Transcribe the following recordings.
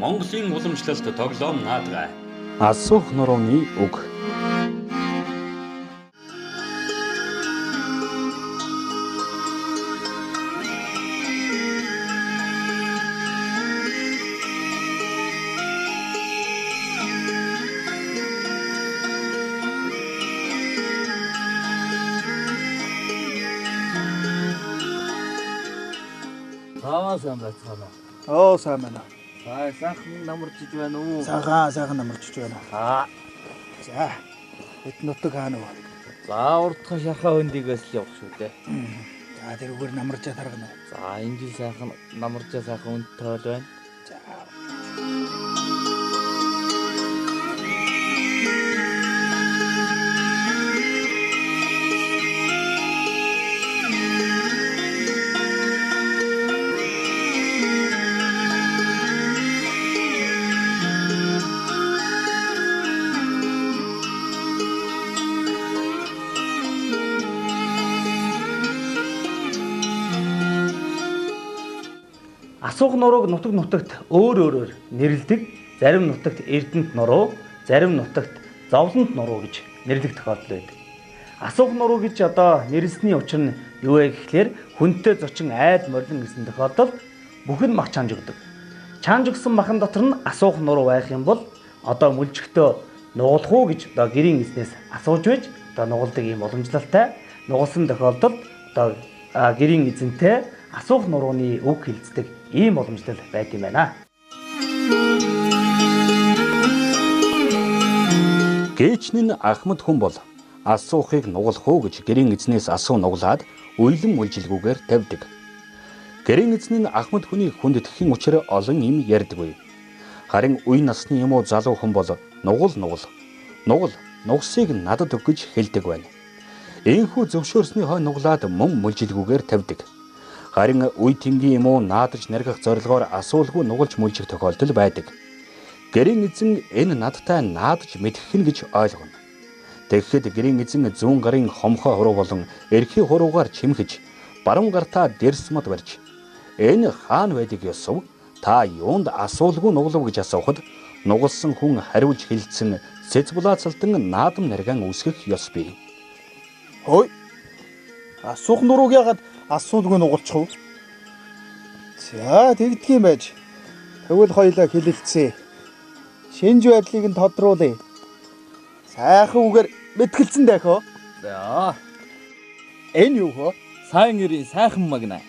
Монголын уламжлалт тоглоом наадгай. Асуух нурууны үг. Сайн байцгаана. Сайн байна. Сайхан намарчж байна уу? Сайхан намарчж байна. За. Эд нутаг хаана вэ? За урдхан шархаа хөндийгээс л явах шүү дээ. За тэрүүгээр намарчаа таргана. За энэ жил сайхан намарчаа сайхан үнд тойл байна. За. Асуух нурууг нутагт өөрөөр нэрлэдэг. Зарим нутагт Эрдэнэт нуруу, зарим нутагт Зовлонт нуруу гэж нэрлэх тохиолдол байдаг. Асуух нуруу гэж одоо нэрлсэний учир нь юу вэ гэхлээр хүнтэй зочин айд морлон гэсэн тохиолдолд бүхэн мах чанж өгдөг. Чанж өгсөн махан дотор нь асуух нуруу байх юм бол одоо мүлжигтөө нугалах уу гэж одоо гэрийн эзнээс асууж байж одоо нугалдаг ийм уламжлалтай нугалсан тохиолдолд одоо гэрийн эзэнтэй асуух нурууны үг хэлцдэг ийм уламжлал байд юм байна. Гээчнэн Ахмад хүн бол асуухыг нугалах уу гэж гэрийн эзнээс асуу нуглаад уйлан үйлжилгүүгээр тавьдаг. Гэрийн эзэн нь Ахмад хүний хүнд итгэхийн учраа олон юм ярьдаггүй. Харин үе насны юм уу залуу хүн бол нугал нугсыг надад өг гэж хэлдэг байна. Ийхүү зөвшөөрсний хой нуглаад мөн мүлжилгүүгээр тавьдаг. Харин үе тэнгийн юм уу наадаж наргах зорилгоор асуулгүй нугалж мүлжих тохиолдол байдаг. Гэрийн эзэн энэ надтай наадаж мэдхэх гэж ойлгоно. Тэгэхэд гэрийн эзэн зүүн гарын хомхоо хуруу болон эрхий хуруугаар чимхэж баруун гартаа дэрс мод барьж энэ хаан байдаг ёсов та юунд асуулгүй нуглав гэж асуухад нугалсан хүн хариулж хэлсэн Сэцбулаацалтан наадам наргаан үсгэх ёс бий. Хөөе. Асуух нурууг яагаад асуулгүй нугалчих вэ? За тэгдэг юм байж. Тэгвэл хоёлаа хэлэлцээ. Шинж байдлыг нь тодруулъя. Сайхан үгээр мэтгэлцэн дахио. За. Энэ юу хөө? Сайн нэрийн сайхан магна.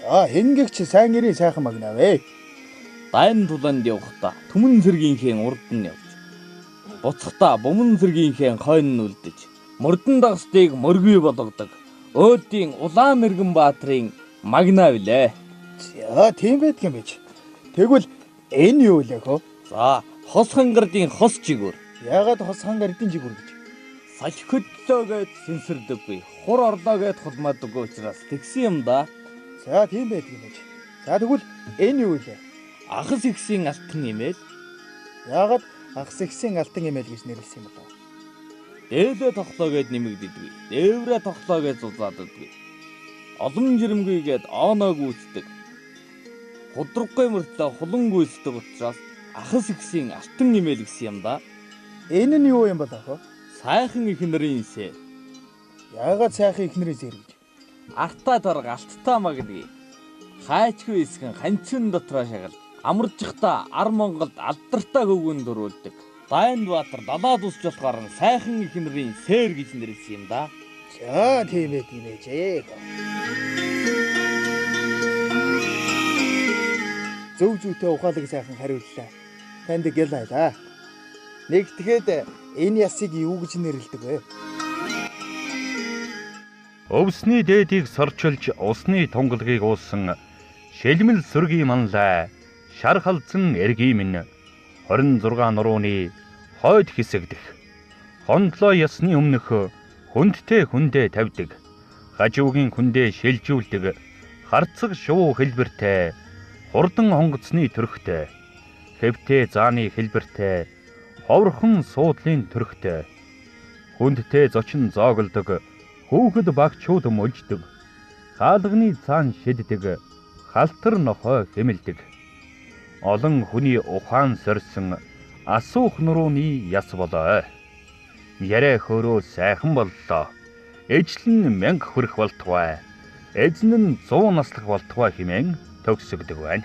За хэнгэгч сайн нэрийн сайхан магна вэ? Дайн туланд явахдаа түмэн цэргийнхээ урд нь явж. Буцахдаа буман цэргийнхээ хойно нь үлдэж. Мөрдөн дагстыг мөргүй болгодог. Өөдийн Улаан мэргэн баатрын магна билээ. За тийм байдаг юм байж. Тэгвэл энэ юу вэ хөө? За хос хангардын хос жигүүр. Яагаад хос хангардын жигүүр гэж? Салхитлөөгээд сэнсэрдэггүй. Хур орлоогээд хулмаадаггүй учраас тэгсэн юм да. За тийм байдаг юм байж. За тэгвэл энэ юу вэ? Ахас ихсийн алтан имэйл. Яагаад ахас ихсийн алтан имэйл гэж нэрлсэн юм бэ? Дээлээ тоглоогоод нэмэгддэггүй. Дээврээ тоглоогоод зузааддаггүй. Олон жирэмгүйгээд оноог үүсдэг. Худраггүй мөртлөө хулан гүйцдэг учраас ахас ихсийн алтан имэйл гэсэн юм да. Энэ нь юу юм бол аа? Сайхан их нарын сэ. Яагаад сайхан их нарын сэр гэж? Артаа тарга алттай магадгүй. Хайчгүй эсгэн ханцын дотроо шагал. Амарчхта ар Монголд алдартай хөвгүн дөрүүлдэг. Дайнд Баатар далаад усч болохоор нь сайхан их нарын сэр гэж нэрлсэн юм да. За тийм ээ тийм ээ. Зөв зүйтэй ухаалаг сайхан хариуллаа. Танд гэл байлаа. Тэгэхэд энэ ясыг юу гэж нэрлэдэг вэ? Өвсний дээдийг сорчилж усны тунгалгийг уусан шилмэл сүргийн манлай шархалцсан эргийн минь 26 нурууны хойд хэсэгдэх хондлоо ясны өмнөх хүндтэй хүндээ тавьдаг гажуугийн хүндээ шилжүүлдэг харцаг шувуу хэлбэртэй хурдан хонгоцны төрхтэй хэвтэй зааны хэлбэртэй ховрхон суудлын төрхтэй хүндтэй зочин зооглдог хүүхэд багчууд мөлждөг хаалганы цаан шиддэг халтар нохой хэмэлдэг олон хүний ухаан сорьсон асуух нурууны яс болоо. Яриа хөөрөө сайхан боллоо. Ижил нь 1000 хүрэх болтугай. Эзэн нь 100 наслах болтугай хэмээн төгсөгдөг байна.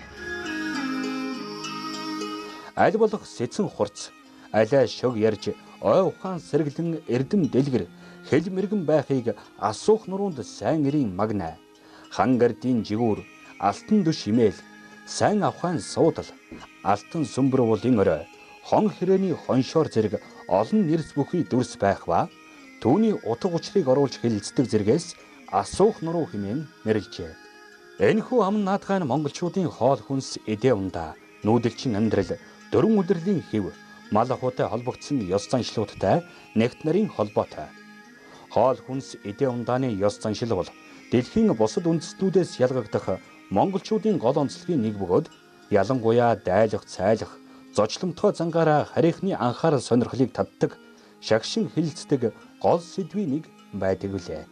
Аль болох сэцэн хурц, алай шог ярьж, ой ухаан сэргэлэн эрдэм дэлгэр, хэл мэргэн байхыг асуух нуруунд сайн эрийн магна. Хан гардийн жигүүр, алтан дөш имээл, сайн авхаан суудал, алтан сүмбэр уулын орой, хон хэрээний хоншоор зэрэг олон нэрс бүхий дүрс байх ба түүний утга учирыг оруулж хэлэлцдэг зэргээс асуух нуруу хэмээн нэрлэжээ. Энэхүү амн наадгай нь монголчуудын хоол хүнс эдээ ундаа, нүүдэлчин амьдрал, дөрвөн удирдлийн хэв, мал ахуйтай холбогдсон ёс заншлуудтай нэгт нарын холбоотой. Хоол хүнс эдээ ундааны ёс заншил бол дэлхийн бусад үндэстнүүдээс ялгагдах монголчуудын гол онцлогийн нэг бөгөөд ялангуяа дайлах, цайлах, зочломтгой зангаараа харийнхны анхаарал сонирхлыг татдаг, шагшин хэлэлцдэг гол сэдвийн нэг байдаг үлээ.